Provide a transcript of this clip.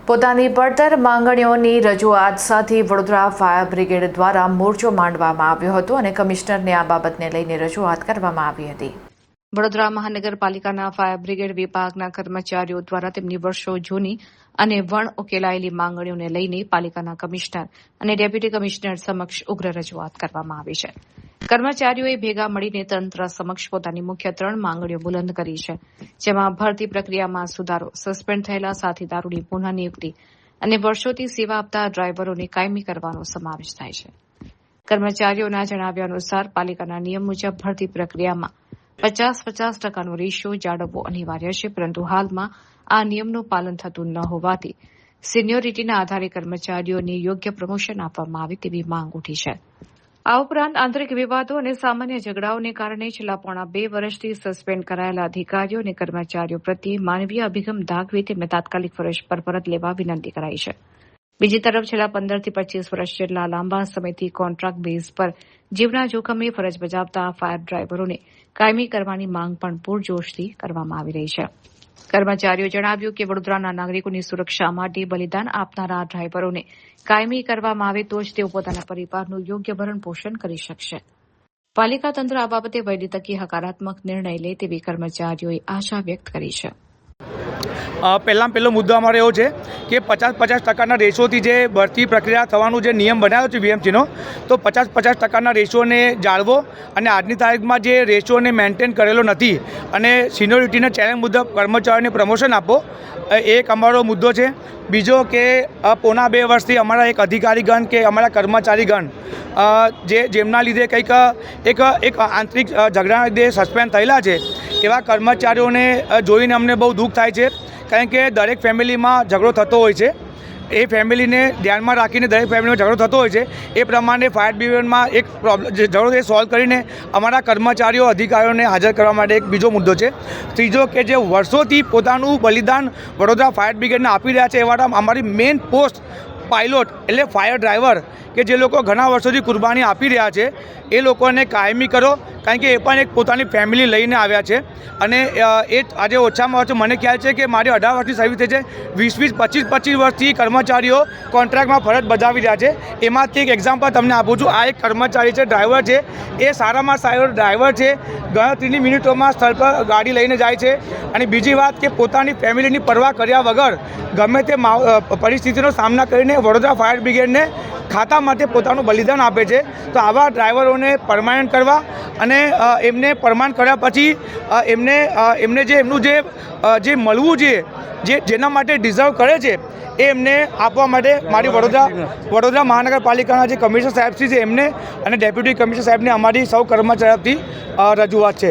પોતાની પડતર માંગણીઓની રજૂઆત સાથે વડોદરા ફાયર બ્રિગેડ દ્વારા મોરચો માંડવામાં આવ્યો હતો અને કમિશનરને આ બાબતને લઈને રજૂઆત કરવામાં આવી હતી। વડોદરા મહાનગરપાલિકાના ફાયર બ્રિગેડ વિભાગના કર્મચારીઓ દ્વારા તેમની વર્ષો જૂની અને વણ ઉકેલાયેલી માંગણીઓને લઈને પાલિકાના કમિશનર અને ડેપ્યુટી કમિશનર સમક્ષ ઉગ્ર રજૂઆત કરવામાં આવી છે। કર્મચારીઓએ ભેગા મળીને તંત્ર સમક્ષ પોતાની મુખ્ય 3 માંગણીઓ બુલંદ કરી છે, જેમાં ભરતી પ્રક્રિયામાં સુધારો, સસ્પેન્ડ થયેલા સાથીદારોની પુનઃનિયુક્તિ અને વર્ષોથી સેવા આપતા ડ્રાઈવરોને કાયમી કરવાનો સમાવેશ થાય છે। કર્મચારીઓના જણાવ્યા અનુસાર પાલિકાના નિયમ મુજબ ભરતી પ્રક્રિયામાં 50-50% રેશિયો જાળવવો અનિવાર્ય છે, પરંતુ હાલમાં આ નિયમનું પાલન થતું ન હોવાથી સિનિયોરિટીના આધારે કર્મચારીઓને યોગ્ય પ્રમોશન આપવામાં આવે તેવી માંગ ઉઠી છે। આ ઉપરાંત આંતરિક વિવાદો અને સામાન્ય ઝઘડાઓને કારણે છેલ્લા પોણા 2 વર્ષથી સસ્પેન્ડ કરાયેલા અધિકારીઓ અને કર્મચારીઓ પ્રત્યે માનવીય અભિગમ દાખવી તેમને તાત્કાલિક ફરજ પર પરત લેવા વિનંતી કરાઈ છે। બીજી તરફ છેલ્લા 15 થી 25 વર્ષ જેટલા લાંબા સમયથી કોન્ટ્રાક્ટ બેઝ પર જીવના જોખમે ફરજ બજાવતા ફાયર ડ્રાઈવરોને કાયમી કરવાની માંગ પણ પૂરજોશથી કરવામાં આવી રહી છે। કર્મચારીઓએ જણાવ્યું કે વડોદરાના નાગરિકોની સુરક્ષા માટે બલિદાન આપનારા ડ્રાઈવરોને કાયમી કરવામાં આવે તો જ તેઓ પોતાના પરિવારનું યોગ્ય ભરણ પોષણ કરી શકશે। પાલિકા તંત્ર આ બાબતે વહેલી તકે હકારાત્મક નિર્ણય લે તેવી કર્મચારીઓએ આશા વ્યક્ત કરી છે। પહેલો મુદ્દો અમારો એવો છે કે 50-50% રેશિયોથી જે ભરતી પ્રક્રિયા થવાનું જે નિયમ બનાવ્યો છે બીએમસીનો, તો 50-50% રેશિયોને જાળવો અને આજની તારીખમાં જે રેશિયોને મેન્ટેન કરેલો નથી અને સિનિયોરિટીના ચેલેન્જ મુજબ કર્મચારીઓને પ્રમોશન આપો, એક અમારો મુદ્દો છે। બીજો કે પોણા 2 વર્ષથી અમારા એક અધિકારીગણ કે અમારા કર્મચારીગણ જેમના લીધે કંઈક એક આંતરિક ઝઘડાના લીધે સસ્પેન્ડ થયેલા છે, એવા કર્મચારીઓને જોઈને અમને બહુ દુઃખ થાય છે, કારણ કે દરેક ફેમિલીમાં ઝઘડો થતો હોય છે। એ ફેમિલીને ધ્યાનમાં રાખીને દરેક ફેમિલીમાં ઝઘડો થતો હોય છે, એ પ્રમાણે ફાયર બ્રિગેડમાં એક ઝઘડો એ સોલ્વ કરીને અમારા કર્મચારીઓ અધિકારીઓને હાજર કરવા માટે એક બીજો મુદ્દો છે। ત્રીજો કે જે વર્ષોથી પોતાનું બલિદાન વડોદરા ફાયર બ્રિગેડને આપી રહ્યા છે, એવા અમારી મેઇન પોસ્ટ પાયલોટ એટલે ફાયર ડ્રાઈવર કે જે લોકો ઘણા વર્ષોથી કુરબાની આપી રહ્યા છે, એ લોકોને કાયમી કરો, કારણ કે એ પણ એક પોતાની ફેમિલી લઈને આવ્યા છે અને એ આજે ઓછામાં ઓછું મને ખ્યાલ છે કે મારી 18 વર્ષની સર્વિસ થઈ છે, 20-25 વર્ષથી કર્મચારીઓ કોન્ટ્રાક્ટમાં ફરજ બજાવી રહ્યા છે। એમાંથી એક એક્ઝામ્પલ તમને આપું છું। આ એક કર્મચારી છે, ડ્રાઈવર છે, એ સારામાં સારો ડ્રાઈવર છે, ગણતરીની મિનિટોમાં સ્થળ પર ગાડી લઈને જાય છે અને બીજી વાત કે પોતાની ફેમિલીની પરવા કર્યા વગર ગમે તે પરિસ્થિતિનો સામના કરીને વડોદરા ફાયર બ્રિગેડને ખાતા માટે પોતાનું બલિદાન આપે છે। તો આવા ડ્રાઈવરોને પરમાનન્ટ કરવા અને એમને પરમાનન્ટ કર્યા પછી એમને જે એમનું જે મળવું જોઈએ, જેના માટે ડિઝર્વ કરે છે, એ એમને આપવા માટે મારી વડોદરા મહાનગરપાલિકાના જે કમિશનર સાહેબ છે એમને અને ડેપ્યુટી કમિશનર સાહેબને અમારી સૌ કર્મચારીઓથી રજૂઆત છે।